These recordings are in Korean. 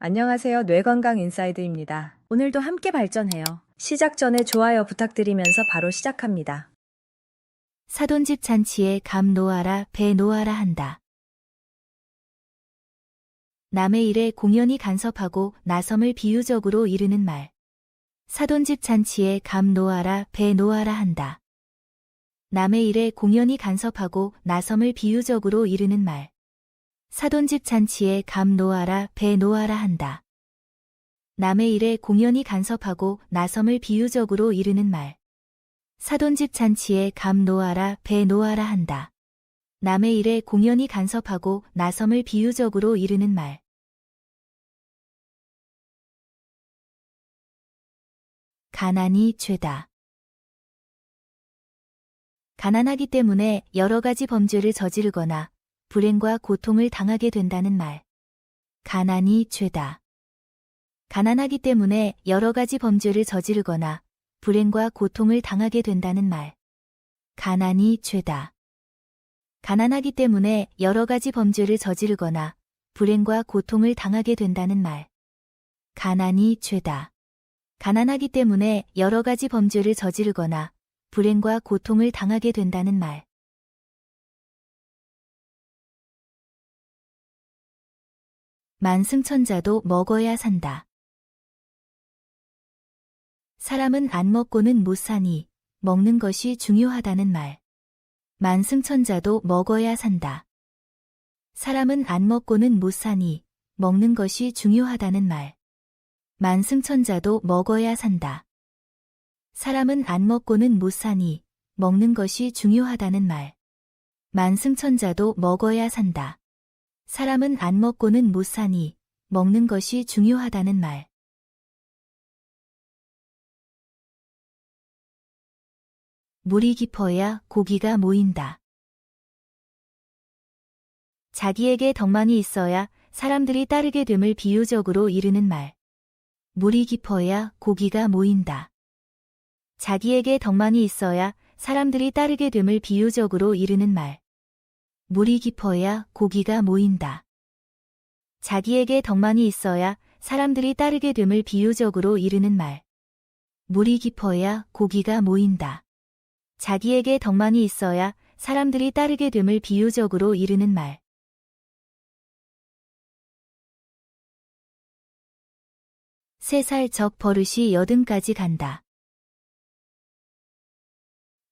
안녕하세요. 뇌건강 인사이드입니다. 오늘도 함께 발전해요. 시작 전에 좋아요 부탁드리면서 바로 시작합니다. 사돈집 잔치에 감 놓아라 배 놓아라 한다. 남의 일에 공연히 간섭하고 나섬을 비유적으로 이르는 말. 사돈집 잔치에 감 놓아라 배 놓아라 한다. 남의 일에 공연히 간섭하고 나섬을 비유적으로 이르는 말. 사돈집 잔치에 감 놓아라 배 놓아라 한다. 남의 일에 공연히 간섭하고 나섬을 비유적으로 이르는 말. 사돈집 잔치에 감 놓아라 배 놓아라 한다. 남의 일에 공연히 간섭하고 나섬을 비유적으로 이르는 말. 가난이 죄다. 가난하기 때문에 여러 가지 범죄를 저지르거나 불행과 고통을 당하게 된다는 말. 가난이 죄다. 가난하기 때문에 여러 가지 범죄를 저지르거나 불행과 고통을 당하게 된다는 말. 가난이 죄다. 가난하기 때문에 여러 가지 범죄를 저지르거나 불행과 고통을 당하게 된다는 말. 가난이 죄다. 가난하기 때문에 여러 가지 범죄를 저지르거나 불행과 고통을 당하게 된다는 말. 만승천자도 먹어야 산다. 사람은 안 먹고는 못 사니 먹는 것이 중요하다는 말. 만승천자도 먹어야 산다. 사람은 안 먹고는 못 사니 먹는 것이 중요하다는 말. 만승천자도 먹어야 산다. 사람은 안 먹고는 못 사니 먹는 것이 중요하다는 말. 만승천자도 먹어야 산다. 사람은 안 먹고는 못 사니 먹는 것이 중요하다는 말. 물이 깊어야 고기가 모인다. 자기에게 덕만이 있어야 사람들이 따르게 됨을 비유적으로 이르는 말. 물이 깊어야 고기가 모인다. 자기에게 덕만이 있어야 사람들이 따르게 됨을 비유적으로 이르는 말. 물이 깊어야 고기가 모인다. 자기에게 덕만이 있어야 사람들이 따르게 됨을 비유적으로 이르는 말. 물이 깊어야 고기가 모인다. 자기에게 덕만이 있어야 사람들이 따르게 됨을 비유적으로 이르는 말. 세 살 적 버릇이 여든까지 간다.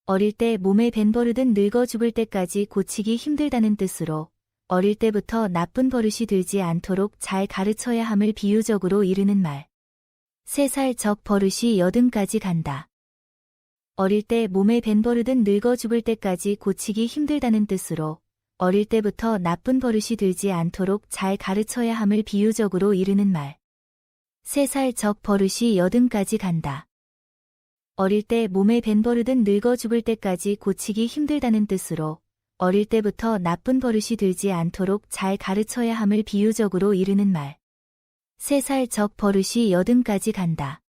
어릴 때 몸에 밴 버릇은 늙어 죽을 때까지 고치기 힘들다는 뜻으로 어릴 때부터 나쁜 버릇이 들지 않도록 잘 가르쳐야 함을 비유적으로 이르는 말. 세 살 적 버릇이 여든까지 간다. 어릴 때 몸에 밴 버릇은 늙어 죽을 때까지 고치기 힘들다는 뜻으로 어릴 때부터 나쁜 버릇이 들지 않도록 잘 가르쳐야 함을 비유적으로 이르는 말. 세 살 적 버릇이 여든까지 간다. 어릴 때 몸에 밴 버릇은 늙어 죽을 때까지 고치기 힘들다는 뜻으로 어릴 때부터 나쁜 버릇이 들지 않도록 잘 가르쳐야 함을 비유적으로 이르는 말. 세 살 적 버릇이 여든까지 간다.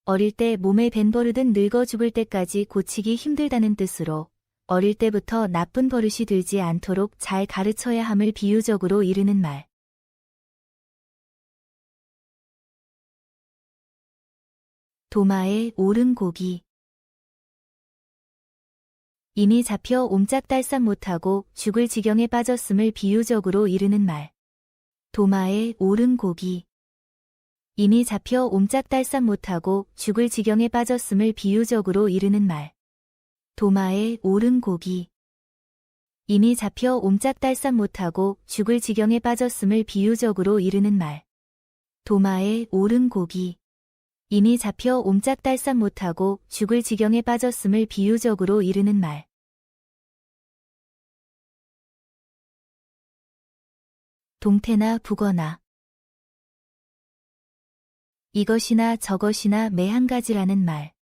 어릴 때 몸에 밴 버릇은 늙어 죽을 때까지 고치기 힘들다는 뜻으로 어릴 때부터 나쁜 버릇이 들지 않도록 잘 가르쳐야 함을 비유적으로 이르는 말. 도마에 오른 고기. 이미 잡혀 옴짝달싹 못하고 죽을 지경에 빠졌음을 비유적으로 이르는 말. 도마에 오른 고기. 이미 잡혀 옴짝달싹 못하고 죽을 지경에 빠졌음을 비유적으로 이르는 말. 도마에 오른 고기. 이미 잡혀 옴짝달싹 못하고 죽을 지경에 빠졌음을 비유적으로 이르는 말. 도마에 오른 고기. 이미 잡혀 옴짝달싹 못하고 죽을 지경에 빠졌음을 비유적으로 이르는 말. 동태나 북어나. 이것이나 저것이나 매 한 가지라는 말.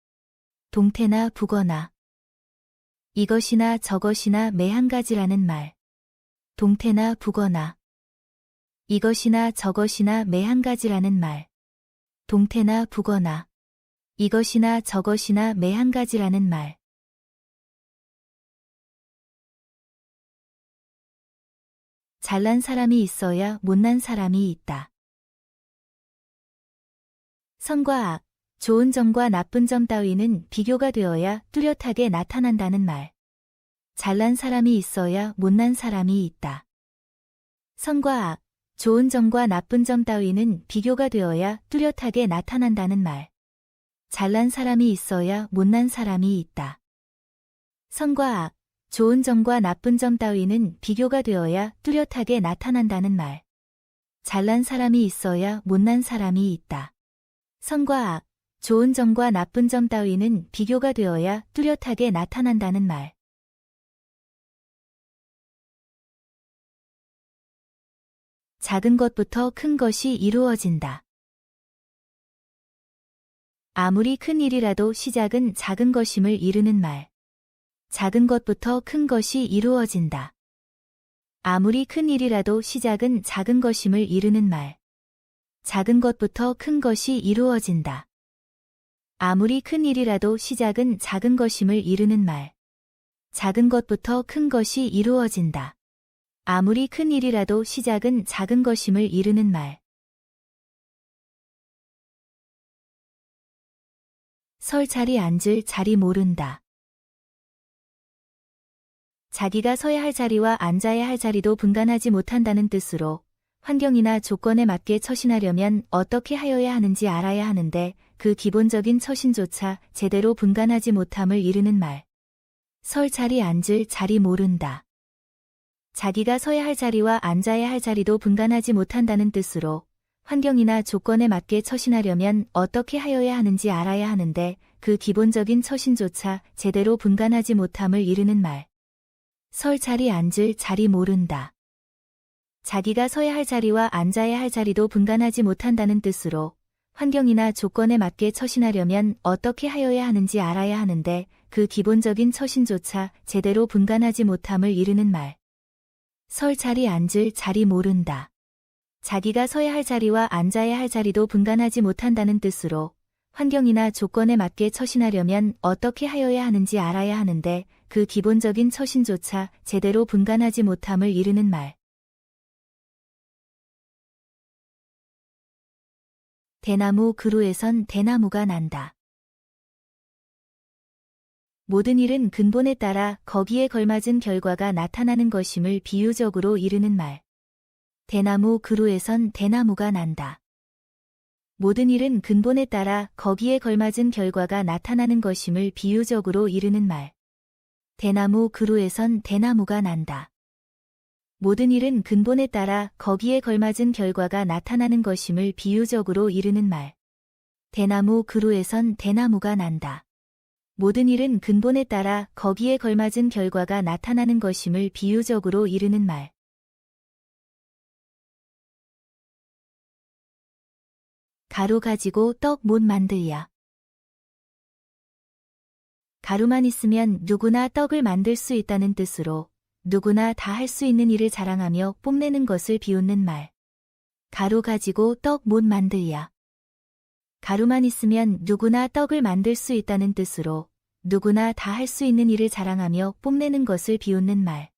동태나 북어나. 이것이나 저것이나 매 한 가지라는 말. 동태나 북어나. 이것이나 저것이나 매 한 가지라는 말. 동태나 북어나. 이것이나 저것이나 매 한 가지라는 말. 잘난 사람이 있어야 못난 사람이 있다. 선과 악, 좋은 점과 나쁜 점 따위는 비교가 되어야 뚜렷하게 나타난다는 말. 잘난 사람이 있어야 못난 사람이 있다. 선과 악, 좋은 점과 나쁜 점 따위는 비교가 되어야 뚜렷하게 나타난다는 말. 잘난 사람이 있어야 못난 사람이 있다. 선과 악, 좋은 점과 나쁜 점 따위는 비교가 되어야 뚜렷하게 나타난다는 말. 잘난 사람이 있어야 못난 사람이 있다. 선과 악, 좋은 점과 나쁜 점 따위는 비교가 되어야 뚜렷하게 나타난다는 말. 작은 것부터 큰 것이 이루어진다. 아무리 큰 일이라도 시작은 작은 것임을 이르는 말. 작은 것부터 큰 것이 이루어진다. 아무리 큰 일이라도 시작은 작은 것임을 이르는 말. 작은 것부터 큰 것이 이루어진다. 아무리 큰 일이라도 시작은 작은 것임을 이르는 말. 작은 것부터 큰 것이 이루어진다. 아무리 큰 일이라도 시작은 작은 것임을 이르는 말. 설 자리 앉을 자리 모른다. 자기가 서야 할 자리와 앉아야 할 자리도 분간하지 못한다는 뜻으로 환경이나 조건에 맞게 처신하려면 어떻게 하여야 하는지 알아야 하는데 그 기본적인 처신조차 제대로 분간하지 못함을 이르는 말. 설 자리 앉을 자리 모른다. 자기가 서야 할 자리와 앉아야 할 자리도 분간하지 못한다는 뜻으로 환경이나 조건에 맞게 처신하려면 어떻게 하여야 하는지 알아야 하는데 그 기본적인 처신조차 제대로 분간하지 못함을 이르는 말. 설 자리 앉을 자리 모른다. 자기가 서야 할 자리와 앉아야 할 자리도 분간하지 못한다는 뜻으로 환경이나 조건에 맞게 처신하려면 어떻게 하여야 하는지 알아야 하는데 그 기본적인 처신조차 제대로 분간하지 못함을 이르는 말. 설 자리 앉을 자리 모른다. 자기가 서야 할 자리와 앉아야 할 자리도 분간하지 못한다는 뜻으로 환경이나 조건에 맞게 처신하려면 어떻게 하여야 하는지 알아야 하는데 그 기본적인 처신조차 제대로 분간하지 못함을 이르는 말. 대나무 그루에선 대나무가 난다. 모든 일은 근본에 따라 거기에 걸맞은 결과가 나타나는 것임을 비유적으로 이르는 말. 대나무 그루에선 대나무가 난다. 모든 일은 근본에 따라 거기에 걸맞은 결과가 나타나는 것임을 비유적으로 이르는 말. 대나무 그루에선 대나무가 난다. 모든 일은 근본에 따라 거기에 걸맞은 결과가 나타나는 것임을 비유적으로 이르는 말. 대나무 그루에선 대나무가 난다. 모든 일은 근본에 따라 거기에 걸맞은 결과가 나타나는 것임을 비유적으로 이르는 말. 가루 가지고 떡 못 만들랴. 가루만 있으면 누구나 떡을 만들 수 있다는 뜻으로 누구나 다 할 수 있는 일을 자랑하며 뽐내는 것을 비웃는 말. 가루 가지고 떡 못 만들랴. 가루만 있으면 누구나 떡을 만들 수 있다는 뜻으로 누구나 다 할 수 있는 일을 자랑하며 뽐내는 것을 비웃는 말.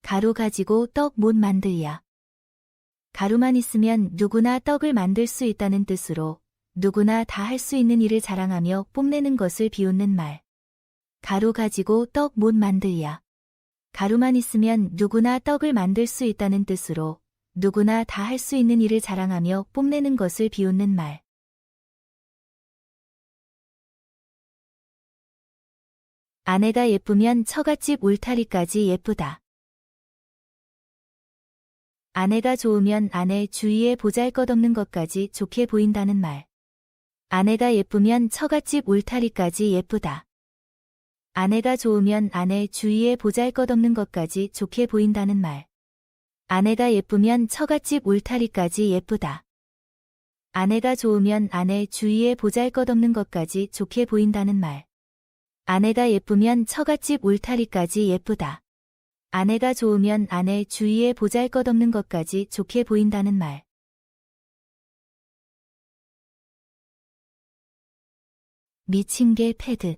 가루 가지고 떡 못 만들랴. 가루만 있으면 누구나 떡을 만들 수 있다는 뜻으로 누구나 다 할 수 있는 일을 자랑하며 뽐내는 것을 비웃는 말. 가루 가지고 떡 못 만들랴. 가루만 있으면 누구나 떡을 만들 수 있다는 뜻으로 누구나 다 할 수 있는 일을 자랑하며 뽐내는 것을 비웃는 말. 아내가 예쁘면 처갓집 울타리까지 예쁘다. 아내가 좋으면 아내 주위에 보잘것없는 것까지 좋게 보인다는 말. 아내가 예쁘면 처갓집 울타리까지 예쁘다. 아내가 좋으면 아내 주위에 보잘것없는 것까지 좋게 보인다는 말. 아내가 예쁘면 처갓집 울타리까지 예쁘다. 아내가 좋으면 아내 주위에 보잘것없는 것까지 좋게 보인다는 말. 아내가 예쁘면 처갓집 울타리까지 예쁘다. 아내가 좋으면 아내 주위에 보잘것없는 것까지 좋게 보인다는 말. 미친 개 패드.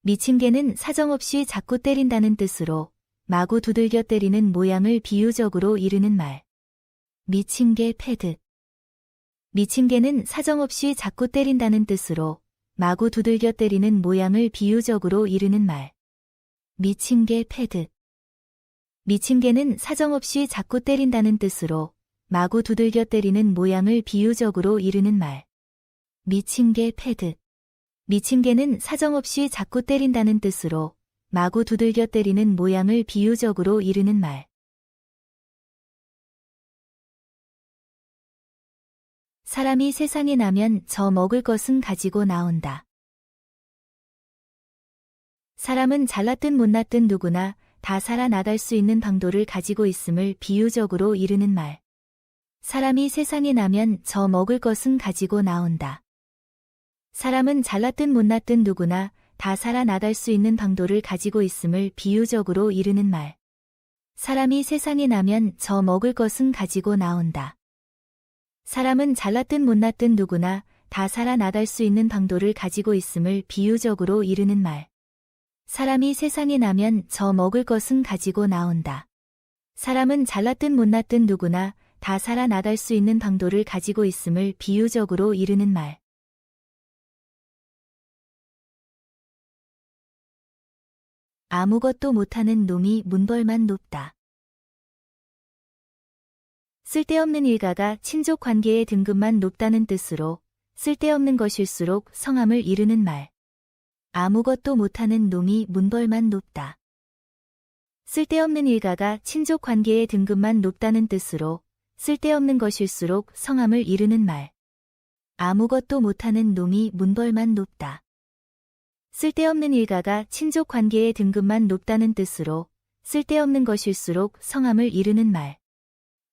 미친 개는 사정없이 자꾸 때린다는 뜻으로 마구 두들겨 때리는 모양을 비유적으로 이르는 말. 미친 개 패드. 미친 개는 사정없이 자꾸 때린다는 뜻으로 마구 두들겨 때리는 모양을 비유적으로 이르는 말. 미친 개 패드. 미친 개는 사정없이 자꾸 때린다는 뜻으로 마구 두들겨 때리는 모양을 비유적으로 이르는 말. 미친 개 패드. 미친 개는 사정없이 자꾸 때린다는 뜻으로 마구 두들겨 때리는 모양을 비유적으로 이르는 말. 사람이 세상에 나면 저 먹을 것은 가지고 나온다. 사람은 잘났든 못났든 누구나 다 살아나갈 수 있는 방도를 가지고 있음을 비유적으로 이르는 말. 사람이 세상에 나면 저 먹을 것은 가지고 나온다. 사람은 잘났든 못났든 누구나 다 살아나갈 수 있는 방도를 가지고 있음을 비유적으로 이르는 말. 사람이 세상에 나면 저 먹을 것은 가지고 나온다. 사람은 잘났든 못났든 누구나 다 살아나갈 수 있는 방도를 가지고 있음을 비유적으로 이르는 말. 사람이 세상에 나면 저 먹을 것은 가지고 나온다. 사람은 잘났든 못났든 누구나 다 살아나갈 수 있는 방도를 가지고 있음을 비유적으로 이르는 말. 아무것도 못하는 놈이 문벌만 높다. 쓸데없는 일가가 친족 관계의 등급만 높다는 뜻으로 쓸데없는 것일수록 성함을 이르는 말. 아무것도 못하는 놈이 문벌만 높다. 쓸데없는 일가가 친족 관계의 등급만 높다는 뜻으로 쓸데없는 것일수록 성함을 이르는 말. 아무것도 못하는 놈이 문벌만 높다. 쓸데없는 일가가 친족 관계의 등급만 높다는 뜻으로 쓸데없는 것일수록 성함을 이르는 말.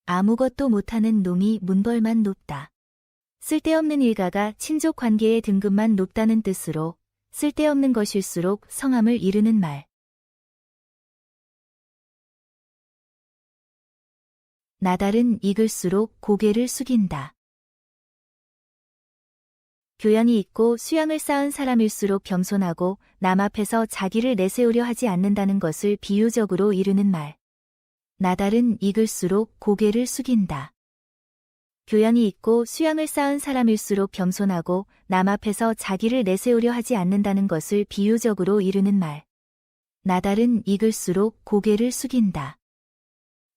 아무것도 못하는 놈이 문벌만 높다. 쓸데없는 일가가 친족 관계의 등급만 높다는 뜻으로 쓸데없는 것일수록 성함을 이르는 말. 나달은 익을수록 고개를 숙인다. 교양이 있고 수양을 쌓은 사람일수록 겸손하고 남 앞에서 자기를 내세우려 하지 않는다는 것을 비유적으로 이르는 말. 나달은 익을수록 고개를 숙인다. 교양이 있고 수양을 쌓은 사람일수록 겸손하고 남 앞에서 자기를 내세우려 하지 않는다는 것을 비유적으로 이르는 말. 나달은 익을수록 고개를 숙인다.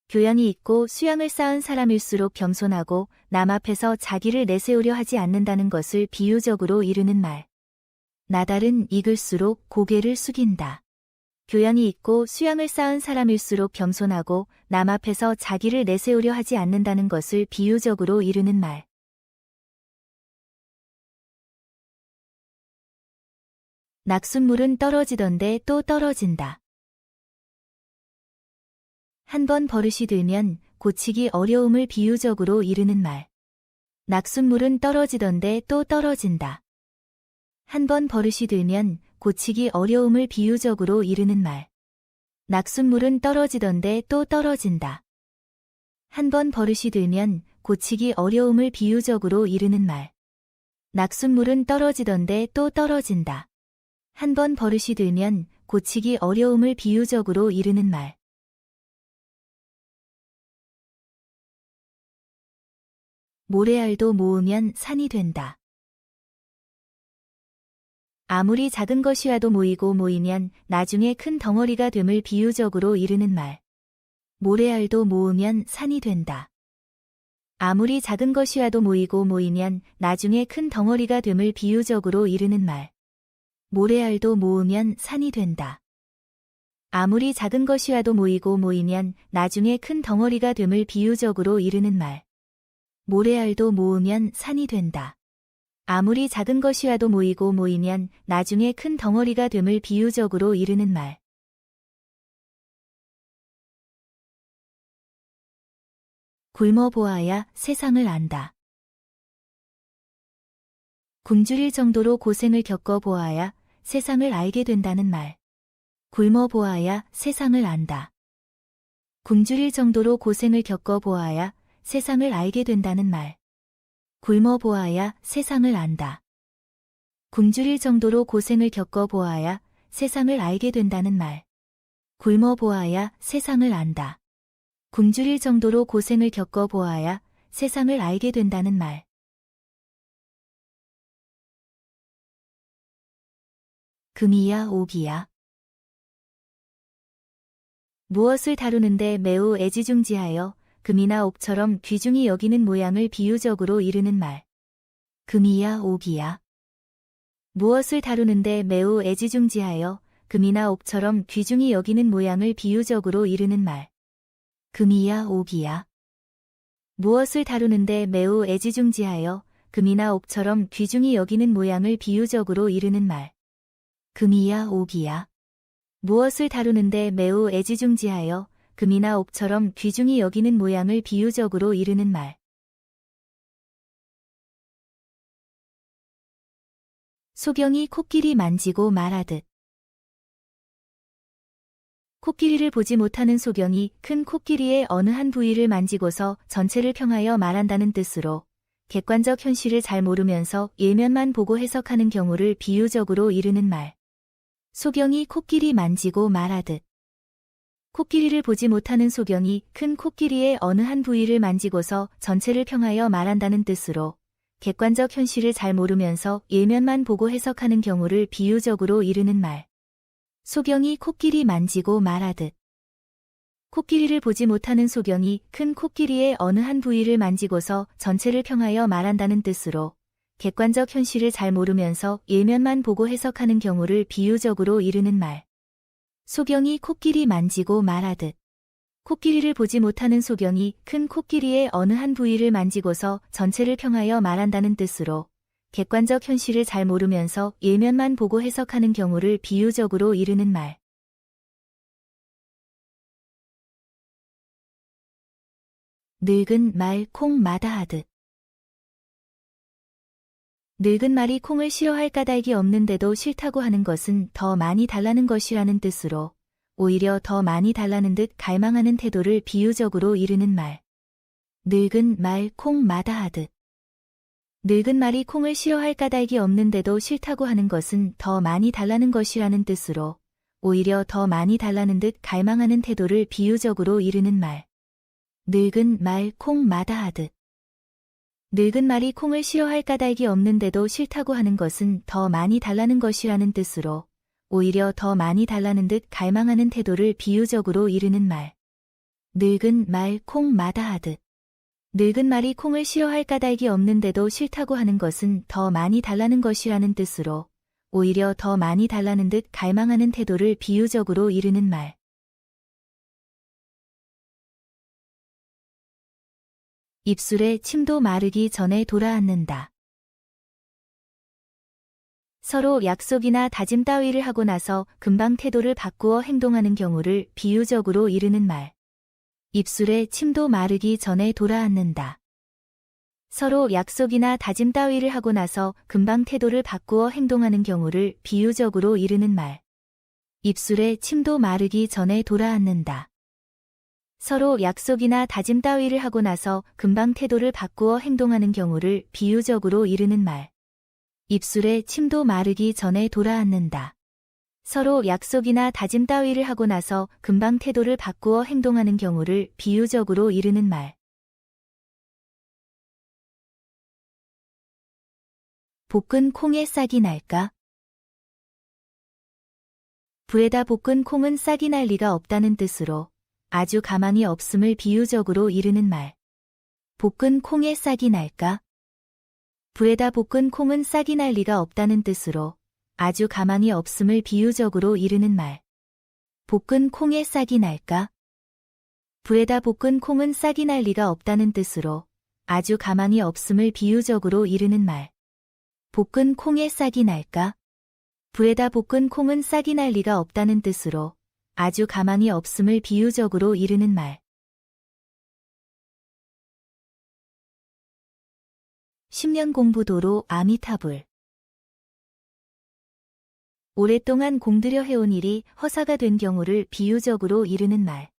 교양이 있고 수양을 쌓은 사람일수록 겸손하고 남 앞에서 자기를 내세우려 하지 않는다는 것을 비유적으로 이르는 말. 나달은 익을수록 고개를 숙인다. 교양이 있고 수양을 쌓은 사람일수록 겸손하고 남 앞에서 자기를 내세우려 하지 않는다는 것을 비유적으로 이르는 말. 낙숫물은 떨어지던데 또 떨어진다. 한 번 버릇이 들면 고치기 어려움을 비유적으로 이르는 말. 낙숫물은 떨어지던데 또 떨어진다. 한 번 버릇이 들면 고치기 어려움을 비유적으로 이르는 말. 낙숫물은 떨어지던데 또 떨어진다. 한 번 버릇이 들면 고치기 어려움을 비유적으로 이르는 말. 낙숫물은 떨어지던데 또 떨어진다. 한 번 버릇이 들면 고치기 어려움을 비유적으로 이르는 말. 모래알도 모으면 산이 된다. 아무리 작은 것이라도 모이면 나중에 큰 덩어리가 됨을 비유적으로 이르는 말. 모래알도 모으면 산이 된다. 아무리 작은 것이라도 모이면 나중에 큰 덩어리가 됨을 비유적으로 이르는 말. 모래알도 모으면 산이 된다. 아무리 작은 것이라도 모이면 나중에 큰 덩어리가 됨을 비유적으로 이르는 말. 모래알도 모으면 산이 된다. 아무리 작은 것이라도 모이면 나중에 큰 덩어리가 됨을 비유적으로 이르는 말. 굶어 보아야 세상을 안다. 굶주릴 정도로 고생을 겪어 보아야 세상을 알게 된다는 말. 굶어 보아야 세상을 안다. 굶주릴 정도로 고생을 겪어 보아야 세상을 알게 된다는 말. 굶어 보아야 세상을 안다. 굶주릴 정도로 고생을 겪어 보아야 세상을 알게 된다는 말. 굶어 보아야 세상을 안다. 굶주릴 정도로 고생을 겪어 보아야 세상을 알게 된다는 말. 금이야 오기야. 무엇을 다루는데 매우 애지중지하여 금이나 옥처럼 귀중히 여기는 모양을 비유적으로 이르는 말. 금이야 오기야. 무엇을 다루는데 매우 애지중지하여 금이나 옥처럼 귀중히 여기는 모양을 비유적으로 이르는 말. 금이야 오기야. 무엇을 다루는데 매우 애지중지하여 금이나 옥처럼 귀중히 여기는 모양을 비유적으로 이르는 말. 금이야 오기야. 무엇을 다루는데 매우 애지중지하여 금이나 옥처럼 귀중히 여기는 모양을 비유적으로 이르는 말. 소경이 코끼리 만지고 말하듯. 코끼리를 보지 못하는 소경이 큰 코끼리의 어느 한 부위를 만지고서 전체를 평하여 말한다는 뜻으로 객관적 현실을 잘 모르면서 예면만 보고 해석하는 경우를 비유적으로 이르는 말. 소경이 코끼리 만지고 말하듯. 코끼리를 보지 못하는 소경이 큰 코끼리의 어느 한 부위를 만지고서 전체를 평하여 말한다는 뜻으로 객관적 현실을 잘 모르면서 예면만 보고 해석하는 경우를 비유적으로 이르는 말. 소경이 코끼리 만지고 말하듯. 코끼리를 보지 못하는 소경이 큰 코끼리의 어느 한 부위를 만지고서 전체를 평하여 말한다는 뜻으로 객관적 현실을 잘 모르면서 예면만 보고 해석하는 경우를 비유적으로 이르는 말. 소경이 코끼리 만지고 말하듯. 코끼리를 보지 못하는 소경이 큰 코끼리의 어느 한 부위를 만지고서 전체를 평하여 말한다는 뜻으로 객관적 현실을 잘 모르면서 예면만 보고 해석하는 경우를 비유적으로 이르는 말. 늙은 말 콩 마다하듯. 늙은 말이 콩을 싫어할 까닭이 없는데도 싫다고 하는 것은 더 많이 달라는 것이라는 뜻으로 오히려 더 많이 달라는 듯 갈망하는 태도를 비유적으로 이르는 말. 늙은 말 콩 마다하듯. 늙은 말이 콩을 싫어할 까닭이 없는데도 싫다고 하는 것은 더 많이 달라는 것이라는 뜻으로 오히려 더 많이 달라는 듯 갈망하는 태도를 비유적으로 이르는 말. 늙은 말 콩 마다하듯. 늙은 말이 콩을 싫어할 까닭이 없는데도 싫다고 하는 것은 더 많이 달라는 것이라는 뜻으로 오히려 더 많이 달라는 듯 갈망하는 태도를 비유적으로 이르는 말. 늙은 말 콩 마다하듯. 늙은 말이 콩을 싫어할 까닭이 없는데도 싫다고 하는 것은 더 많이 달라는 것이라는 뜻으로 오히려 더 많이 달라는 듯 갈망하는 태도를 비유적으로 이르는 말. 입술에 침도 마르기 전에 돌아앉는다. 서로 약속이나 다짐 따위를 하고 나서 금방 태도를 바꾸어 행동하는 경우를 비유적으로 이르는 말. 입술에 침도 마르기 전에 돌아앉는다. 서로 약속이나 다짐 따위를 하고 나서 금방 태도를 바꾸어 행동하는 경우를 비유적으로 이르는 말. 입술에 침도 마르기 전에 돌아앉는다. 서로 약속이나 다짐 따위를 하고 나서 금방 태도를 바꾸어 행동하는 경우를 비유적으로 이르는 말. 입술에 침도 마르기 전에 돌아앉는다. 서로 약속이나 다짐 따위를 하고 나서 금방 태도를 바꾸어 행동하는 경우를 비유적으로 이르는 말. 볶은 콩에 싹이 날까? 불에다 볶은 콩은 싹이 날 리가 없다는 뜻으로 아주 가망이 없음을 비유적으로 이르는 말. 볶은 콩에 싹이 날까? 불에다 볶은 콩은 싹이 날 리가 없다는 뜻으로 아주 가망이 없음을 비유적으로 이르는 말. 볶은 콩에 싹이 날까? 불에다 볶은 콩은 싹이 날 리가 없다는 뜻으로 아주 가망이 없음을 비유적으로 이르는 말. 볶은 콩에 싹이 날까? 불에다 볶은 콩은 싹이 날 리가 없다는 뜻으로 아주 가망이 없음을 비유적으로 이르는 말. 10년 공부도로 아미타불. 오랫동안 공들여 해온 일이 허사가 된 경우를 비유적으로 이르는 말.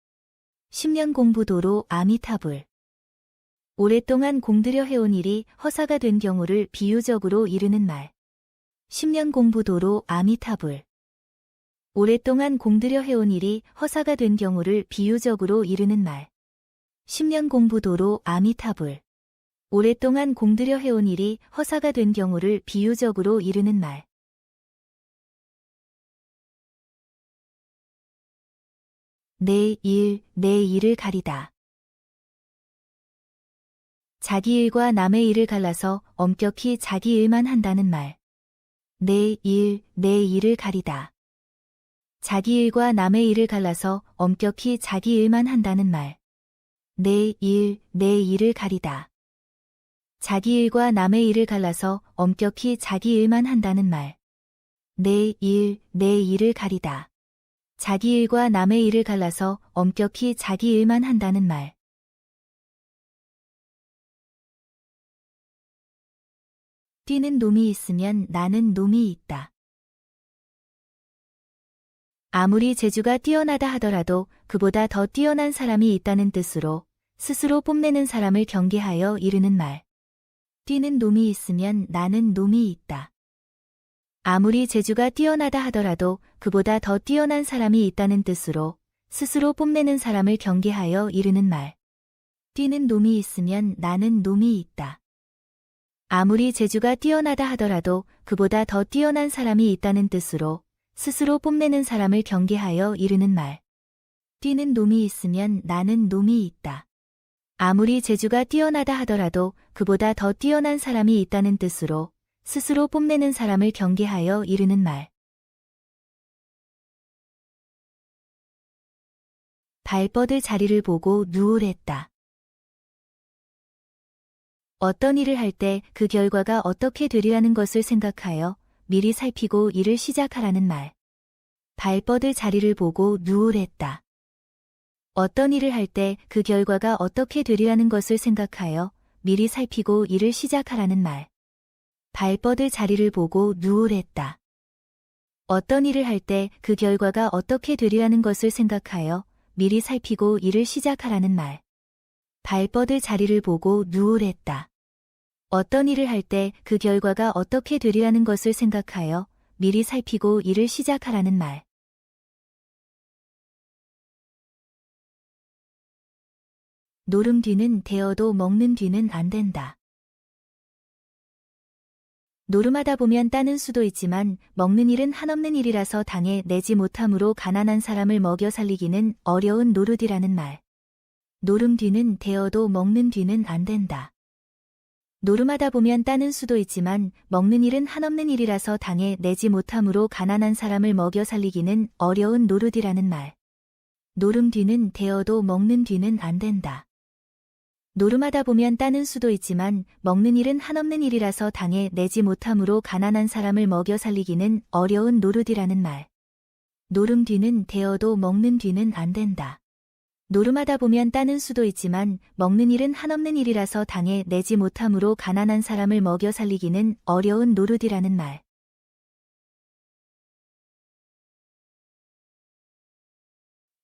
10년 공부도로 아미타불. 오랫동안 공들여 해온 일이 허사가 된 경우를 비유적으로 이르는 말. 10년 공부도로 아미타불. 오랫동안 공들여 해온 일이 허사가 된 경우를 비유적으로 이르는 말. 10년 공부도로 아미타불. 오랫동안 공들여 해온 일이 허사가 된 경우를 비유적으로 이르는 말. 내 일을 가리다. 자기 일과 남의 일을 갈라서 엄격히 자기 일만 한다는 말. 내 일을 가리다. 자기 일과 남의 일을 갈라서 엄격히 자기 일만 한다는 말. 내 일을 가리다. 자기 일과 남의 일을 갈라서 엄격히 자기 일만 한다는 말. 내 일을 가리다. 자기 일과 남의 일을 갈라서 엄격히 자기 일만 한다는 말. 뛰는 놈이 있으면 나는 놈이 있다. 아무리 재주가 뛰어나다 하더라도 그보다 더 뛰어난 사람이 있다는 뜻으로 스스로 뽐내는 사람을 경계하여 이르는 말. 뛰는 놈이 있으면 나는 놈이 있다. 아무리 재주가 뛰어나다 하더라도 그보다 더 뛰어난 사람이 있다는 뜻으로 스스로 뽐내는 사람을 경계하여 이르는 말. 뛰는 놈이 있으면 나는 놈이 있다. 아무리 재주가 뛰어나다 하더라도 그보다 더 뛰어난 사람이 있다는 뜻으로 스스로 뽐내는 사람을 경계하여 이르는 말. 뛰는 놈이 있으면 나는 놈이 있다. 아무리 재주가 뛰어나다 하더라도 그보다 더 뛰어난 사람이 있다는 뜻으로 스스로 뽐내는 사람을 경계하여 이르는 말. 발 뻗을 자리를 보고 누울했다. 어떤 일을 할 때 그 결과가 어떻게 되리라는 것을 생각하여 미리 살피고 일을 시작하라는 말. 발 뻗을 자리를 보고 누울했다. 어떤 일을 할 때 그 결과가 어떻게 되리라는 것을 생각하여 미리 살피고 일을 시작하라는 말. 발 뻗을 자리를 보고 누울했다. 어떤 일을 할 때 그 결과가 어떻게 되리라는 것을 생각하여 미리 살피고 일을 시작하라는 말. 발 뻗을 자리를 보고 누울했다. 어떤 일을 할 때 그 결과가 어떻게 되리라는 것을 생각하여 미리 살피고 일을 시작하라는 말. 노름 뒤는 되어도 먹는 뒤는 안 된다. 노름하다 보면 따는 수도 있지만 먹는 일은 한없는 일이라서 당해 내지 못함으로 가난한 사람을 먹여 살리기는 어려운 노릇이라는 말. 노름 뒤는 되어도 먹는 뒤는 안 된다. 노름하다 보면 따는 수도 있지만 먹는 일은 한없는 일이라서 당해 내지 못함으로 가난한 사람을 먹여 살리기는 어려운 노릇이라는 말. 노름 뒤는 되어도 먹는 뒤는 안 된다. 노름하다 보면 따는 수도 있지만 먹는 일은 한없는 일이라서 당해 내지 못함으로 가난한 사람을 먹여 살리기는 어려운 노릇이라는 말. 노름 뒤는 되어도 먹는 뒤는 안 된다. 노름하다 보면 따는 수도 있지만 먹는 일은 한없는 일이라서 당해 내지 못함으로 가난한 사람을 먹여 살리기는 어려운 노릇이라는 말.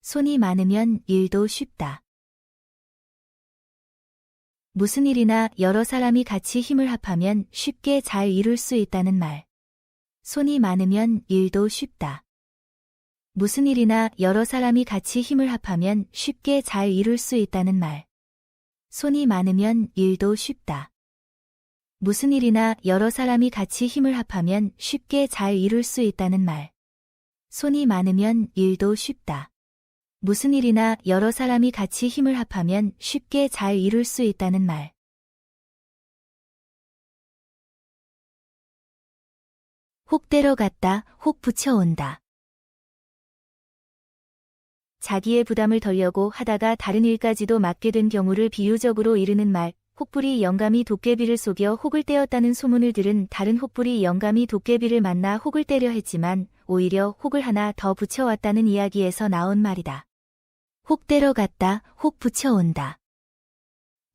손이 많으면 일도 쉽다. 무슨 일이나 여러 사람이 같이 힘을 합하면 쉽게 잘 이룰 수 있다는 말. 손이 많으면 일도 쉽다. 무슨 일이나 여러 사람이 같이 힘을 합하면 쉽게 잘 이룰 수 있다는 말. 손이 많으면 일도 쉽다. 무슨 일이나 여러 사람이 같이 힘을 합하면 쉽게 잘 이룰 수 있다는 말. 손이 많으면 일도 쉽다. 무슨 일이나 여러 사람이 같이 힘을 합하면 쉽게 잘 이룰 수 있다는 말. 혹 데려갔다, 혹 붙여온다. 자기의 부담을 덜려고 하다가 다른 일까지도 맡게 된 경우를 비유적으로 이르는 말. 혹불이 영감이 도깨비를 속여 혹을 떼었다는 소문을 들은 다른 혹불이 영감이 도깨비를 만나 혹을 떼려 했지만 오히려 혹을 하나 더 붙여왔다는 이야기에서 나온 말이다. 혹 데려갔다, 혹 붙여온다.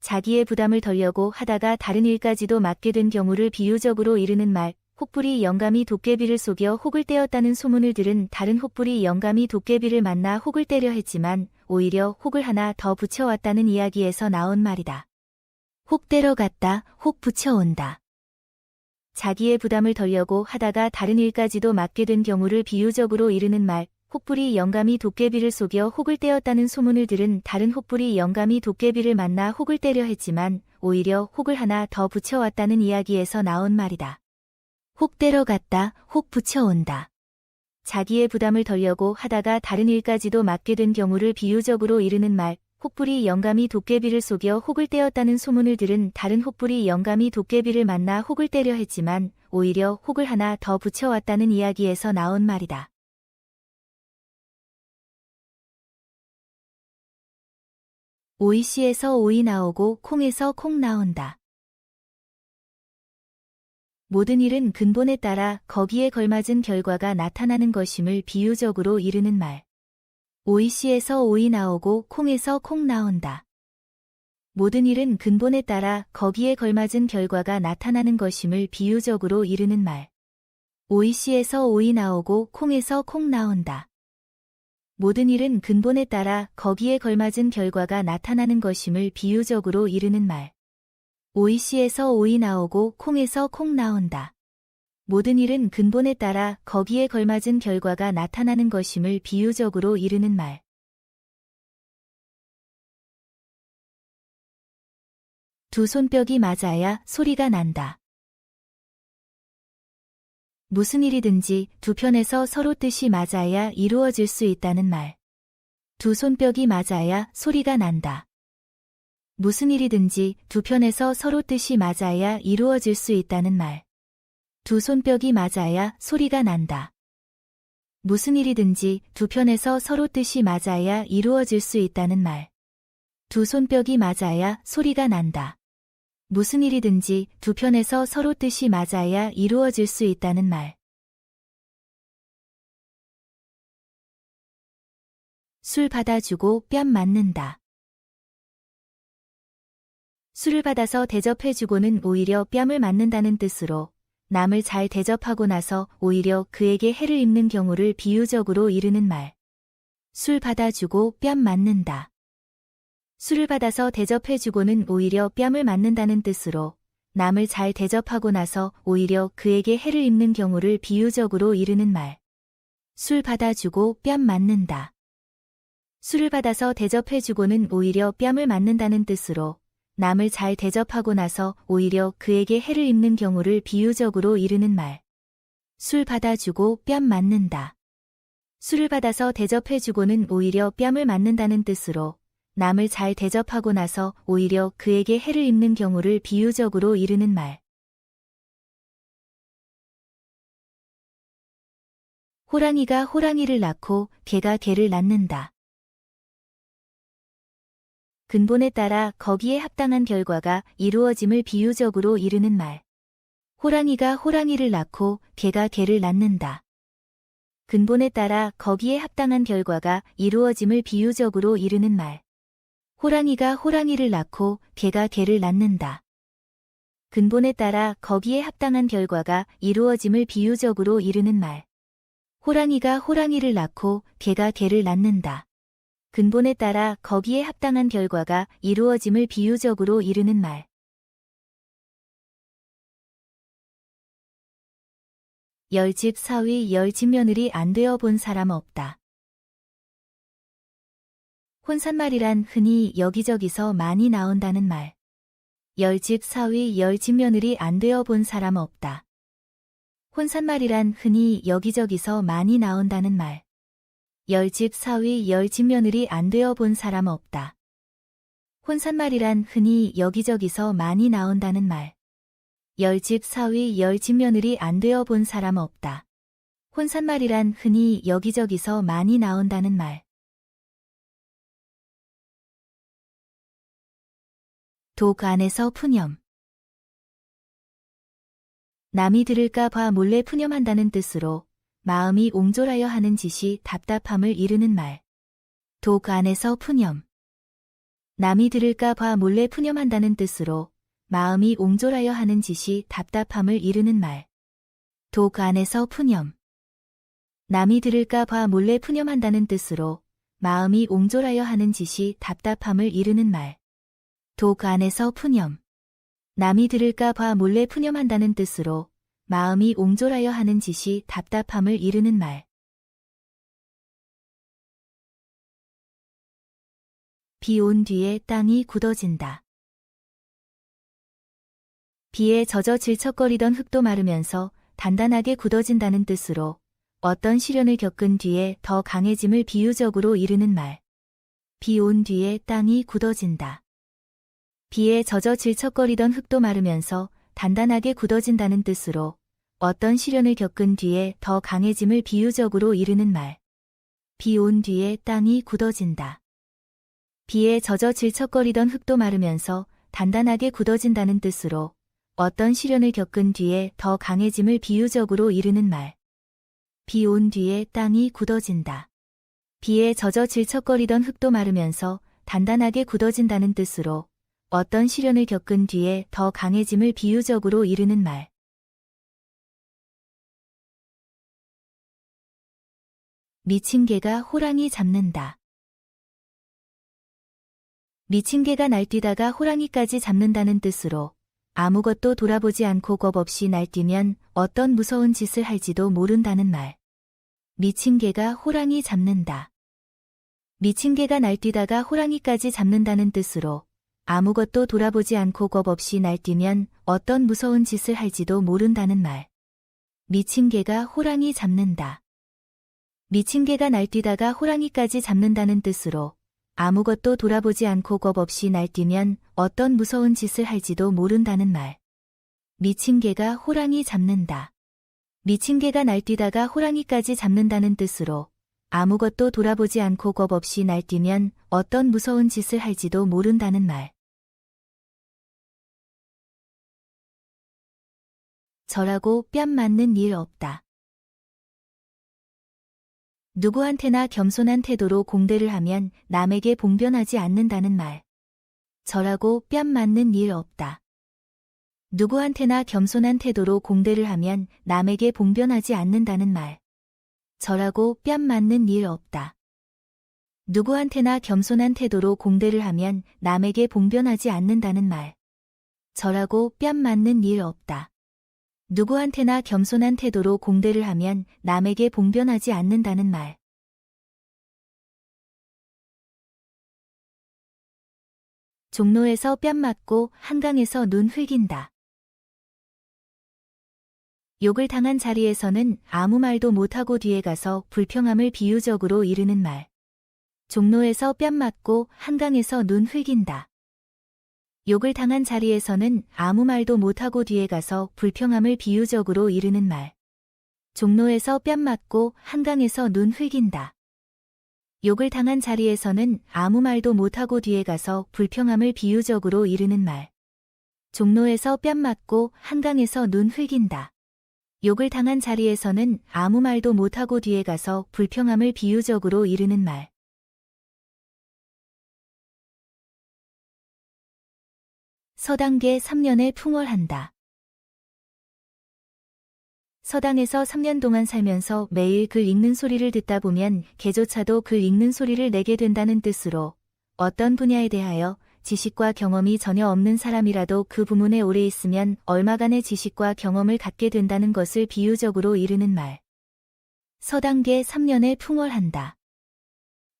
자기의 부담을 덜려고 하다가 다른 일까지도 맡게 된 경우를 비유적으로 이르는 말. 혹불이 영감이 도깨비를 속여 혹을 떼었다는 소문을 들은 다른 혹불이 영감이 도깨비를 만나 혹을 떼려 했지만 오히려 혹을 하나 더 붙여왔다는 이야기에서 나온 말이다. 혹 데려갔다, 혹 붙여온다. 자기의 부담을 덜려고 하다가 다른 일까지도 맡게 된 경우를 비유적으로 이르는 말. 혹불이 영감이 도깨비를 속여 혹을 떼었다는 소문을 들은 다른 혹불이 영감이 도깨비를 만나 혹을 떼려 했지만 오히려 혹을 하나 더 붙여왔다는 이야기에서 나온 말이다. 혹 데려갔다, 혹 붙여온다. 자기의 부담을 덜려고 하다가 다른 일까지도 맡게 된 경우를 비유적으로 이르는 말, 혹부리 영감이 도깨비를 속여 혹을 떼었다는 소문을 들은 다른 혹부리 영감이 도깨비를 만나 혹을 떼려 했지만 오히려 혹을 하나 더 붙여왔다는 이야기에서 나온 말이다. 오이씨에서 오이 나오고 콩에서 콩 나온다. 모든 일은 근본에 따라 거기에 걸맞은 결과가 나타나는 것임을 비유적으로 이르는 말. 오이씨에서 오이 나오고 콩에서 콩 나온다. 모든 일은 근본에 따라 거기에 걸맞은 결과가 나타나는 것임을 비유적으로 이르는 말. 오이씨에서 오이 나오고 콩에서 콩 나온다. 모든 일은 근본에 따라 거기에 걸맞은 결과가 나타나는 것임을 비유적으로 이르는 말. 오이씨에서 오이 나오고 콩에서 콩 나온다. 모든 일은 근본에 따라 거기에 걸맞은 결과가 나타나는 것임을 비유적으로 이르는 말. 두 손뼉이 맞아야 소리가 난다. 무슨 일이든지 두 편에서 서로 뜻이 맞아야 이루어질 수 있다는 말. 두 손뼉이 맞아야 소리가 난다. 무슨 일이든지 두 편에서 서로 뜻이 맞아야 이루어질 수 있다는 말. 두 손뼉이 맞아야 소리가 난다. 무슨 일이든지 두 편에서 서로 뜻이 맞아야 이루어질 수 있다는 말. 두 손뼉이 맞아야 소리가 난다. 무슨 일이든지 두 편에서 서로 뜻이 맞아야 이루어질 수 있다는 말. 술 받아주고 뺨 맞는다. 술을 받아서 대접해주고는 오히려 뺨을 맞는다는 뜻으로 남을 잘 대접하고 나서 오히려 그에게 해를 입는 경우를 비유적으로 이르는 말. 술 받아주고 뺨 맞는다. 술을 받아서 대접해주고는 오히려 뺨을 맞는다는 뜻으로 남을 잘 대접하고 나서 오히려 그에게 해를 입는 경우를 비유적으로 이르는 말. 술 받아주고 뺨 맞는다. 술을 받아서 대접해주고는 오히려 뺨을 맞는다는 뜻으로 남을 잘 대접하고 나서 오히려 그에게 해를 입는 경우를 비유적으로 이르는 말. 술 받아주고 뺨 맞는다. 술을 받아서 대접해주고는 오히려 뺨을 맞는다는 뜻으로 남을 잘 대접하고 나서 오히려 그에게 해를 입는 경우를 비유적으로 이르는 말. 호랑이가 호랑이를 낳고 개가 개를 낳는다. 근본에 따라 거기에 합당한 결과가 이루어짐을 비유적으로 이르는 말. 호랑이가 호랑이를 낳고 개가 개를 낳는다. 근본에 따라 거기에 합당한 결과가 이루어짐을 비유적으로 이르는 말. 호랑이가 호랑이를 낳고 개가 개를 낳는다. 근본에 따라 거기에 합당한 결과가 이루어짐을 비유적으로 이르는 말. 호랑이가 호랑이를 낳고 개가 개를 낳는다. 근본에 따라 거기에 합당한 결과가 이루어짐을 비유적으로 이르는 말. 열집 사위 열집 며느리 안 되어 본 사람 없다. 혼잣말이란 흔히 여기저기서 많이 나온다는 말. 열집 사위 열집 며느리 안 되어 본 사람 없다. 혼잣말이란 흔히 여기저기서 많이 나온다는 말. 열집 사위 열집 며느리 안 되어 본 사람 없다. 혼잣말이란 흔히 여기저기서 많이 나온다는 말. 열집 사위 열집 며느리 안 되어 본 사람 없다. 혼잣말이란 흔히 여기저기서 많이 나온다는 말. 독 안에서 푸념. 남이 들을까 봐 몰래 푸념한다는 뜻으로 마음이 옹졸하여 하는 짓이 답답함을 이르는 말. 독 안에서 푸념. 남이 들을까 봐 몰래 푸념한다는 뜻으로 마음이 옹졸하여 하는 짓이 답답함을 이르는 말. 독 안에서 푸념. 남이 들을까 봐 몰래 푸념한다는 뜻으로 마음이 옹졸하여 하는 짓이 답답함을 이르는 말. 독 안에서 푸념. 남이 들을까 봐 몰래 푸념한다는 뜻으로 마음이 옹졸하여 하는 짓이 답답함을 이르는 말. 비 온 뒤에 땅이 굳어진다. 비에 젖어 질척거리던 흙도 마르면서 단단하게 굳어진다는 뜻으로 어떤 시련을 겪은 뒤에 더 강해짐을 비유적으로 이르는 말. 비 온 뒤에 땅이 굳어진다. 비에 젖어 질척거리던 흙도 마르면서 단단하게 굳어진다는 뜻으로 어떤 시련을 겪은 뒤에 더 강해짐을 비유적으로 이르는 말. 비 온 뒤에 땅이 굳어진다. 비에 젖어 질척거리던 흙도 마르면서 단단하게 굳어진다는 뜻으로 어떤 시련을 겪은 뒤에 더 강해짐을 비유적으로 이르는 말. 비 온 뒤에 땅이 굳어진다. 비에 젖어 질척거리던 흙도 마르면서 단단하게 굳어진다는 뜻으로 어떤 시련을 겪은 뒤에 더 강해짐을 비유적으로 이르는 말. 미친 개가 호랑이 잡는다. 미친 개가 날뛰다가 호랑이까지 잡는다는 뜻으로 아무것도 돌아보지 않고 겁 없이 날뛰면 어떤 무서운 짓을 할지도 모른다는 말. 미친 개가 호랑이 잡는다. 미친 개가 날뛰다가 호랑이까지 잡는다는 뜻으로 아무것도 돌아보지 않고 겁 없이 날뛰면 어떤 무서운 짓을 할지도 모른다는 말. 미친 개가 호랑이 잡는다. 미친 개가 날뛰다가 호랑이까지 잡는다는 뜻으로 아무것도 돌아보지 않고 겁 없이 날뛰면 어떤 무서운 짓을 할지도 모른다는 말. 미친 개가 호랑이 잡는다. 미친 개가 날뛰다가 호랑이까지 잡는다는 뜻으로 아무것도 돌아보지 않고 겁 없이 날뛰면 어떤 무서운 짓을 할지도 모른다는 말. 절하고 뺨 맞는 일 없다. 누구한테나 겸손한 태도로 공대를 하면 남에게 봉변하지 않는다는 말. 절하고 뺨 맞는 일 없다. 누구한테나 겸손한 태도로 공대를 하면 남에게 봉변하지 않는다는 말. 절하고 뺨 맞는 일 없다. 누구한테나 겸손한 태도로 공대를 하면 남에게 봉변하지 않는다는 말. 절하고 뺨 맞는 일 없다. 누구한테나 겸손한 태도로 공대를 하면 남에게 봉변하지 않는다는 말. 종로에서 뺨 맞고 한강에서 눈 흘긴다. 욕을 당한 자리에서는 아무 말도 못하고 뒤에 가서 불평함을 비유적으로 이르는 말. 종로에서 뺨 맞고 한강에서 눈 흘긴다. 욕을 당한 자리에서는 아무 말도 못하고 뒤에 가서 불평함을 비유적으로 이르는 말. 종로에서 뺨 맞고 한강에서 눈 흘긴다. 욕을 당한 자리에서는 아무 말도 못하고 뒤에 가서 불평함을 비유적으로 이르는 말. 종로에서 뺨 맞고 한강에서 눈 흘긴다. 욕을 당한 자리에서는 아무 말도 못하고 뒤에 가서 불평함을 비유적으로 이르는 말. 서당계 3년에 풍월한다. 서당에서 3년 동안 살면서 매일 글 읽는 소리를 듣다 보면 개조차도 글 읽는 소리를 내게 된다는 뜻으로 어떤 분야에 대하여 지식과 경험이 전혀 없는 사람이라도 그 부문에 오래 있으면 얼마간의 지식과 경험을 갖게 된다는 것을 비유적으로 이르는 말. 서당계 3년에 풍월한다.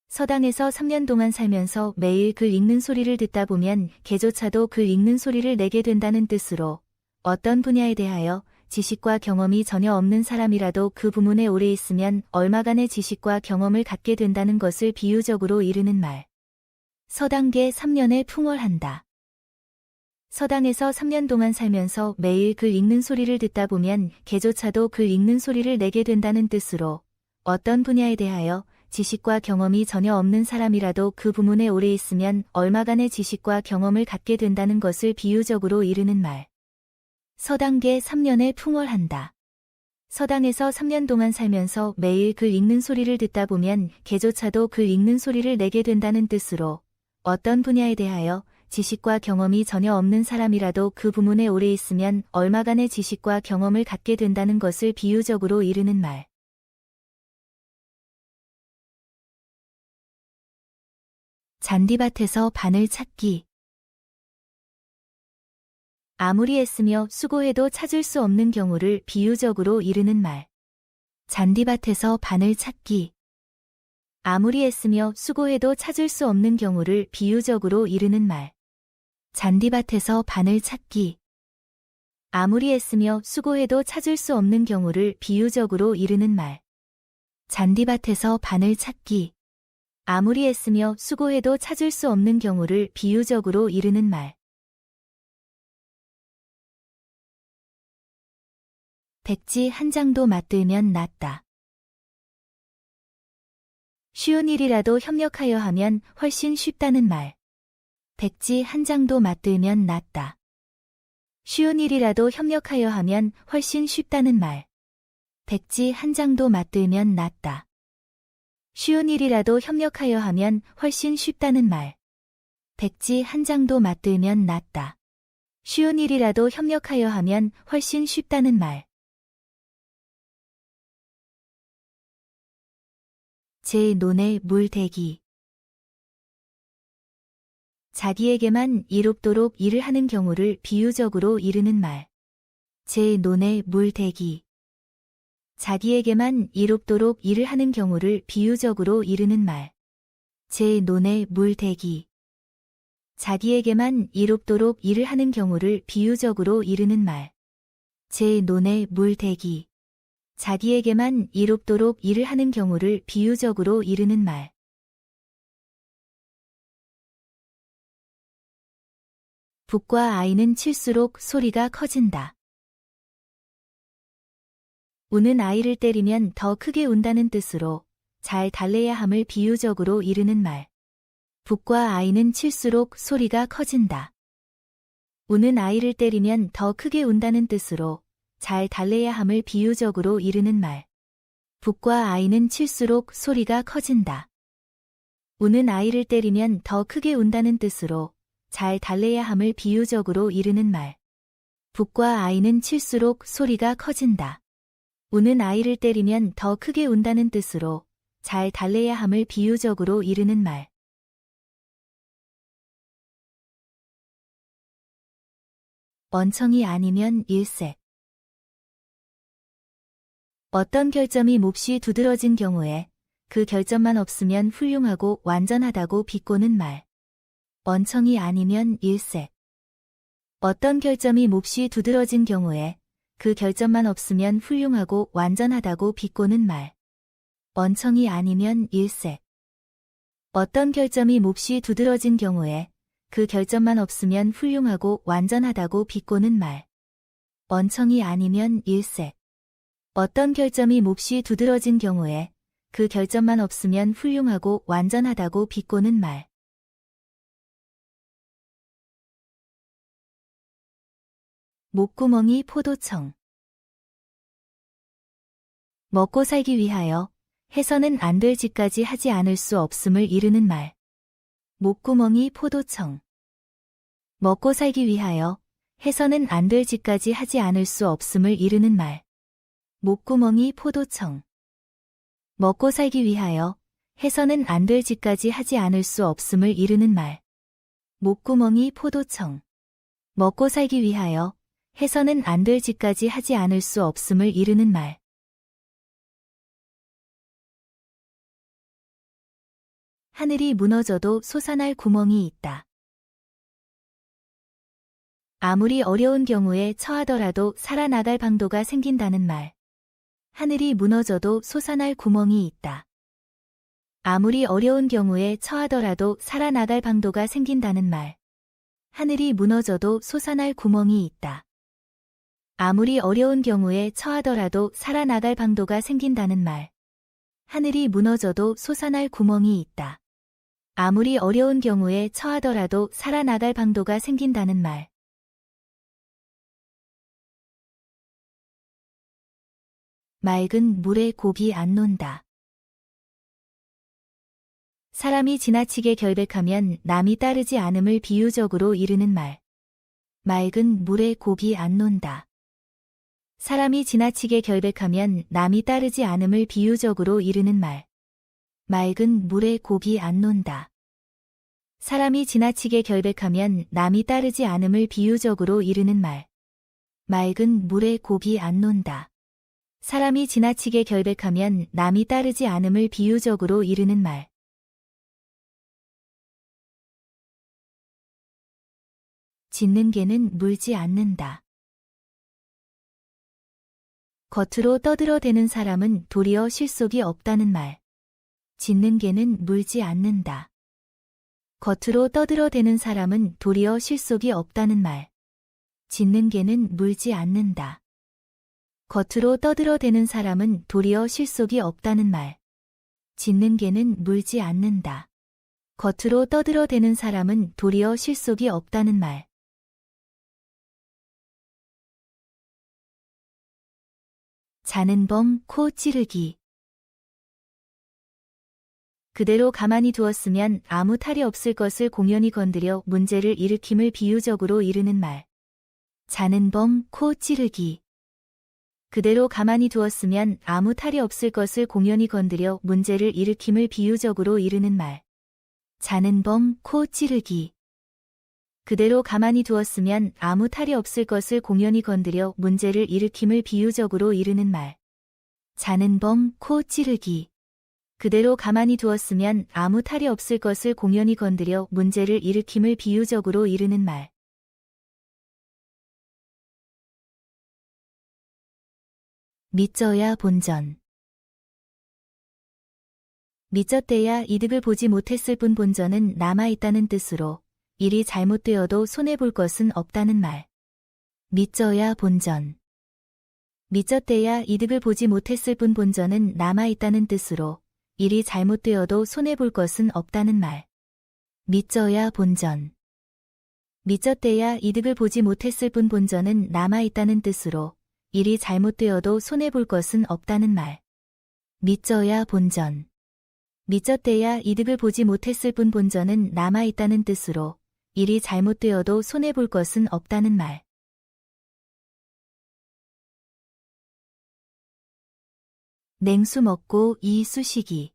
서당에서 3년 동안 살면서 매일 글 읽는 소리를 듣다 보면 개조차도 글 읽는 소리를 내게 된다는 뜻으로 어떤 분야에 대하여 지식과 경험이 전혀 없는 사람이라도 그 부문에 오래 있으면 얼마간의 지식과 경험을 갖게 된다는 것을 비유적으로 이르는 말. 서당계 3년에 풍월한다. 서당에서 3년 동안 살면서 매일 글 읽는 소리를 듣다 보면 개조차도 글 읽는 소리를 내게 된다는 뜻으로 어떤 분야에 대하여 지식과 경험이 전혀 없는 사람이라도 그 부문에 오래 있으면 얼마간의 지식과 경험을 갖게 된다는 것을 비유적으로 이르는 말. 서당계 3년에 풍월한다. 서당에서 3년 동안 살면서 매일 글 읽는 소리를 듣다 보면 개조차도 글 읽는 소리를 내게 된다는 뜻으로 어떤 분야에 대하여 지식과 경험이 전혀 없는 사람이라도 그 부문에 오래 있으면 얼마간의 지식과 경험을 갖게 된다는 것을 비유적으로 이르는 말. 잔디밭에서 바늘 찾기. 아무리 애쓰며 수고해도 찾을 수 없는 경우를 비유적으로 이르는 말. 잔디밭에서 바늘 찾기. 아무리 애쓰며 수고해도 찾을 수 없는 경우를 비유적으로 이르는 말. 잔디밭에서 바늘 찾기. 아무리 애쓰며 수고해도 찾을 수 없는 경우를 비유적으로 이르는 말. 잔디밭에서 바늘 찾기. 아무리 애쓰며 수고해도 찾을 수 없는 경우를 비유적으로 이르는 말. 백지 한 장도 맞들면 낫다. 쉬운 일이라도 협력하여 하면 훨씬 쉽다는 말. 백지 한 장도 맞들면 낫다. 쉬운 일이라도 협력하여 하면 훨씬 쉽다는 말. 백지 한 장도 맞들면 낫다. 쉬운 일이라도 협력하여 하면 훨씬 쉽다는 말. 백지 한 장도 맞들면 낫다. 쉬운 일이라도 협력하여 하면 훨씬 쉽다는 말. 제 논에 물 대기. 자기에게만 이롭도록 일을 하는 경우를 비유적으로 이르는 말. 제 논에 물 대기. 자기에게만 이롭도록 일을 하는 경우를 비유적으로 이르는 말. 제 논에 물 대기. 자기에게만 이롭도록 일을 하는 경우를 비유적으로 이르는 말. 제 논에 물 대기. 자기에게만 이롭도록 일을 하는 경우를 비유적으로 이르는 말. 북과 아이는 칠수록 소리가 커진다. 우는 아이를 때리면 더 크게 운다는 뜻으로 잘 달래야 함을 비유적으로 이르는 말. 북과 아이는 칠수록 소리가 커진다. 우는 아이를 때리면 더 크게 운다는 뜻으로 잘 달래야 함을 비유적으로 이르는 말. 북과 아이는 칠수록 소리가 커진다. 우는 아이를 때리면 더 크게 운다는 뜻으로 잘 달래야 함을 비유적으로 이르는 말. 북과 아이는 칠수록 소리가 커진다. 우는 아이를 때리면 더 크게 운다는 뜻으로 잘 달래야 함을 비유적으로 이르는 말. 원청이 아니면 일색. 어떤 결점이 몹시 두드러진 경우에 그 결점만 없으면 훌륭하고 완전하다고 비꼬는 말. 원청이 아니면 일색. 어떤 결점이 몹시 두드러진 경우에 그 결점만 없으면 훌륭하고 완전하다고 비꼬는 말. 원청이 아니면 일색. 어떤 결점이 몹시 두드러진 경우에 그 결점만 없으면 훌륭하고 완전하다고 비꼬는 말. 원청이 아니면 일색. 어떤 결점이 몹시 두드러진 경우에 그 결점만 없으면 훌륭하고 완전하다고 비꼬는 말. 목구멍이 포도청. 먹고 살기 위하여 해서는 안 될 짓까지 하지 않을 수 없음을 이르는 말. 목구멍이 포도청. 먹고 살기 위하여 해서는 안 될 짓까지 하지 않을 수 없음을 이르는 말. 목구멍이 포도청. 먹고 살기 위하여 해서는 안 될 짓까지 하지 않을 수 없음을 이르는 말. 목구멍이 포도청. 먹고 살기 위하여 해서는 안 될 짓까지 하지 않을 수 없음을 이르는 말. 하늘이 무너져도 솟아날 구멍이 있다. 아무리 어려운 경우에 처하더라도 살아나갈 방도가 생긴다는 말. 하늘이 무너져도 솟아날 구멍이 있다. 아무리 어려운 경우에 처하더라도 살아나갈 방도가 생긴다는 말. 하늘이 무너져도 솟아날 구멍이 있다. 아무리 어려운 경우에 처하더라도 살아나갈 방도가 생긴다는 말. 하늘이 무너져도 솟아날 구멍이 있다. 아무리 어려운 경우에 처하더라도 살아나갈 방도가 생긴다는 말. 맑은 물에 고기 안 논다. 사람이 지나치게 결백하면 남이 따르지 않음을 비유적으로 이르는 말. 맑은 물에 고기 안 논다. 사람이 지나치게 결백하면 남이 따르지 않음을 비유적으로 이르는 말. 맑은 물에 고기 안 논다. 사람이 지나치게 결백하면 남이 따르지 않음을 비유적으로 이르는 말. 맑은 물에 고기 안 논다. 사람이 지나치게 결백하면 남이 따르지 않음을 비유적으로 이르는 말. 짖는 개는 물지 않는다. 겉으로 떠들어대는 사람은 도리어 실속이 없다는 말. 짖는 개는 물지 않는다. 겉으로 떠들어대는 사람은 도리어 실속이 없다는 말. 짖는 개는 물지 않는다. 겉으로 떠들어대는 사람은 도리어 실속이 없다는 말. 짖는 개는 물지 않는다. 겉으로 떠들어대는 사람은 도리어 실속이 없다는 말. 자는 범 코 찌르기. 그대로 가만히 두었으면 아무 탈이 없을 것을 공연히 건드려 문제를 일으킴을 비유적으로 이르는 말. 자는 범 코 찌르기. 그대로 가만히 두었으면 아무 탈이 없을 것을 공연히 건드려 문제를 일으킴을 비유적으로 이르는 말. 자는 범 코 찌르기. 그대로 가만히 두었으면 아무 탈이 없을 것을 공연히 건드려 문제를 일으킴을 비유적으로 이르는 말. 자는 범 코 찌르기. 그대로 가만히 두었으면 아무 탈이 없을 것을 공연히 건드려 문제를 일으킴을 비유적으로 이르는 말. 믿져야 본전. 믿졌대야 이득을 보지 못했을 뿐 본전은 남아있다는 뜻으로 일이 잘못되어도 손해볼 것은 없다는 말. 믿져야 본전. 믿졌대야 이득을 보지 못했을 뿐 본전은 남아있다는 뜻으로 일이 잘못되어도 손해볼 것은 없다는 말. 믿져야 본전. 믿졌대야 이득을 보지 못했을 뿐 본전은 남아있다는 뜻으로 일이 잘못되어도 손해볼 것은 없다는 말. 믿져야 본전. 믿졌대야 이득을 보지 못했을 뿐 본전은 남아있다는 뜻으로 일이 잘못되어도 손해볼 것은 없다는 말. 냉수 먹고 이 쑤시기.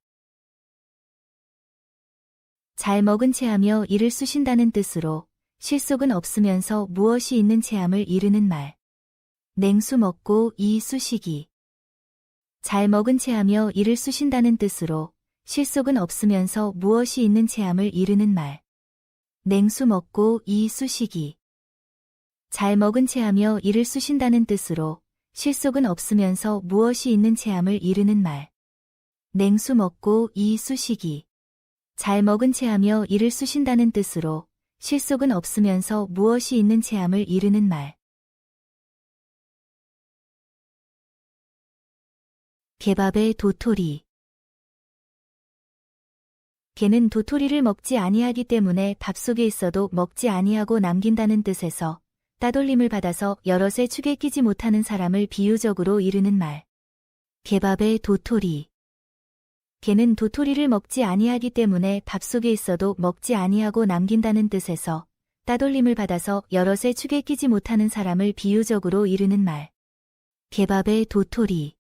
잘 먹은 체하며 이를 쑤신다는 뜻으로 실속은 없으면서 무엇이 있는 체함을 이르는 말. 냉수 먹고 이 쑤시기. 잘 먹은 체하며 이를 쑤신다는 뜻으로 실속은 없으면서 무엇이 있는 체함을 이르는 말. 냉수 먹고 이 쑤시기. 잘 먹은 체하며 이를 쑤신다는 뜻으로 실속은 없으면서 무엇이 있는 체함을 이르는 말. 냉수 먹고 이 쑤시기. 잘 먹은 체하며 이를 쑤신다는 뜻으로 실속은 없으면서 무엇이 있는 체함을 이르는 말. 개밥의 도토리. 개는 도토리를 먹지 아니하기 때문에 밥 속에 있어도 먹지 아니하고 남긴다는 뜻에서 따돌림을 받아서 여럿의 축에 끼지 못하는 사람을 비유적으로 이르는 말. 개밥의 도토리. 개는 도토리를 먹지 아니하기 때문에 밥 속에 있어도 먹지 아니하고 남긴다는 뜻에서 따돌림을 받아서 여럿의 축에 끼지 못하는 사람을 비유적으로 이르는 말. 개밥의 도토리.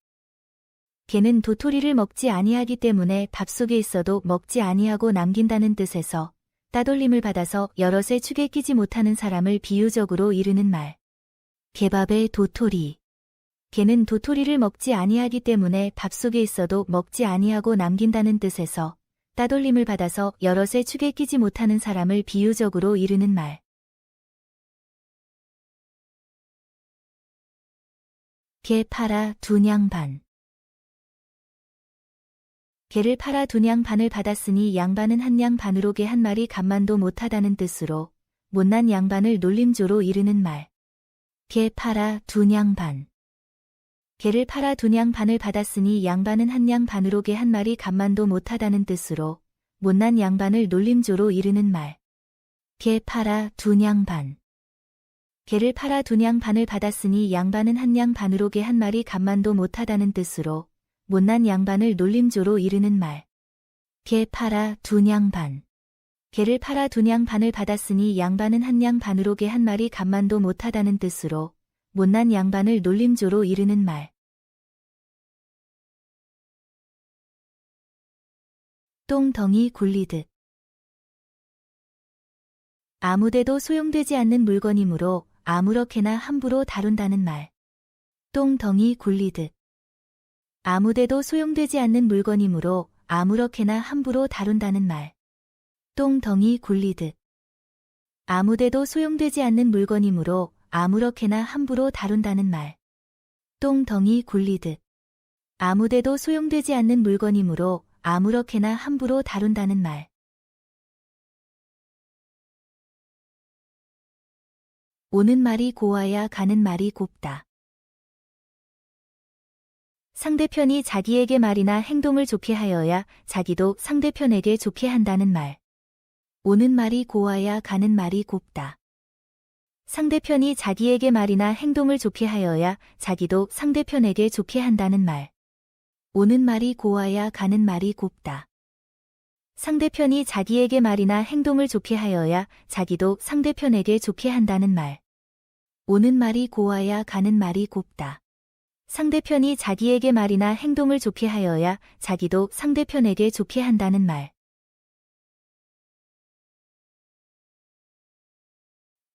개는 도토리를 먹지 아니하기 때문에 밥 속에 있어도 먹지 아니하고 남긴다는 뜻에서 따돌림을 받아서 여럿의 축에 끼지 못하는 사람을 비유적으로 이르는 말. 개밥의 도토리. 개는 도토리를 먹지 아니하기 때문에 밥 속에 있어도 먹지 아니하고 남긴다는 뜻에서 따돌림을 받아서 여럿의 축에 끼지 못하는 사람을 비유적으로 이르는 말. 개 팔아 두냥 반. 개를 팔아 두냥 반을 받았으니 양반은 한 양 반으로 개 한 마리 값만도 못하다는 뜻으로 못난 양반을 놀림조로 이르는 말. 개 팔아 두냥 반. 개를 팔아 두냥 반을 받았으니 양반은 한 양 반으로 개 한 마리 값만도 못하다는 뜻으로 못난 양반을 놀림조로 이르는 말. 개 팔아 두냥 반. 개를 팔아 두냥 반을 받았으니 양반은 한 양 반으로 개 한 마리 값만도 못하다는 뜻으로 못난 양반을 놀림조로 이르는 말. 개 팔아 두냥 반. 개를 팔아 두냥 반을 받았으니 양반은 한 양 반으로 개 한 마리 값만도 못하다는 뜻으로 못난 양반을 놀림조로 이르는 말. 똥덩이 굴리듯. 아무데도 소용되지 않는 물건이므로 아무렇게나 함부로 다룬다는 말. 똥덩이 굴리듯. 아무데도 소용되지 않는 물건이므로 아무렇게나 함부로 다룬다는 말. 똥덩이 굴리듯. 아무데도 소용되지 않는 물건이므로 아무렇게나 함부로 다룬다는 말. 똥덩이 굴리듯. 아무데도 소용되지 않는 물건이므로 아무렇게나 함부로 다룬다는 말. 오는 말이 고와야 가는 말이 곱다. 상대편이 자기에게 말이나 행동을 좋게 하여야 자기도 상대편에게 좋게 한다는 말. 오는 말이 고와야 가는 말이 곱다. 상대편이 자기에게 말이나 행동을 좋게 하여야 자기도 상대편에게 좋게 한다는 말. 오는 말이 고와야 가는 말이 곱다. 상대편이 자기에게 말이나 행동을 좋게 하여야 자기도 상대편에게 좋게 한다는 말. 오는 말이 고와야 가는 말이 곱다. 상대편이 자기에게 말이나 행동을 좋게 하여야 자기도 상대편에게 좋게 한다는 말.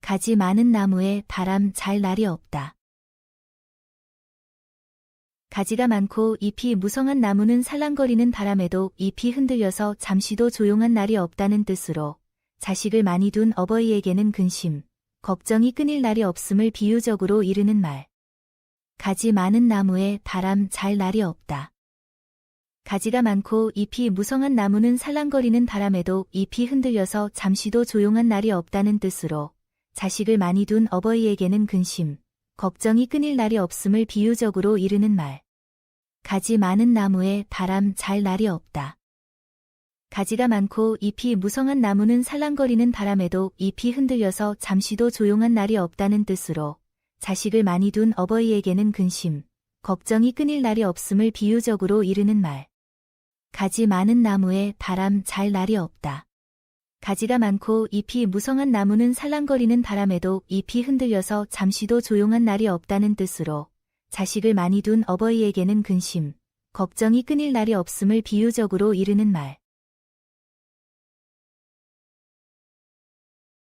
가지 많은 나무에 바람 잘 날이 없다. 가지가 많고 잎이 무성한 나무는 살랑거리는 바람에도 잎이 흔들려서 잠시도 조용한 날이 없다는 뜻으로 자식을 많이 둔 어버이에게는 근심, 걱정이 끊일 날이 없음을 비유적으로 이르는 말. 가지 많은 나무에 바람 잘 날이 없다. 가지가 많고 잎이 무성한 나무는 살랑거리는 바람에도 잎이 흔들려서 잠시도 조용한 날이 없다는 뜻으로 자식을 많이 둔 어버이에게는 근심, 걱정이 끊일 날이 없음을 비유적으로 이르는 말. 가지 많은 나무에 바람 잘 날이 없다. 가지가 많고 잎이 무성한 나무는 살랑거리는 바람에도 잎이 흔들려서 잠시도 조용한 날이 없다는 뜻으로 자식을 많이 둔 어버이에게는 근심, 걱정이 끊일 날이 없음을 비유적으로 이르는 말. 가지 많은 나무에 바람 잘 날이 없다. 가지가 많고 잎이 무성한 나무는 살랑거리는 바람에도 잎이 흔들려서 잠시도 조용한 날이 없다는 뜻으로 자식을 많이 둔 어버이에게는 근심, 걱정이 끊일 날이 없음을 비유적으로 이르는 말.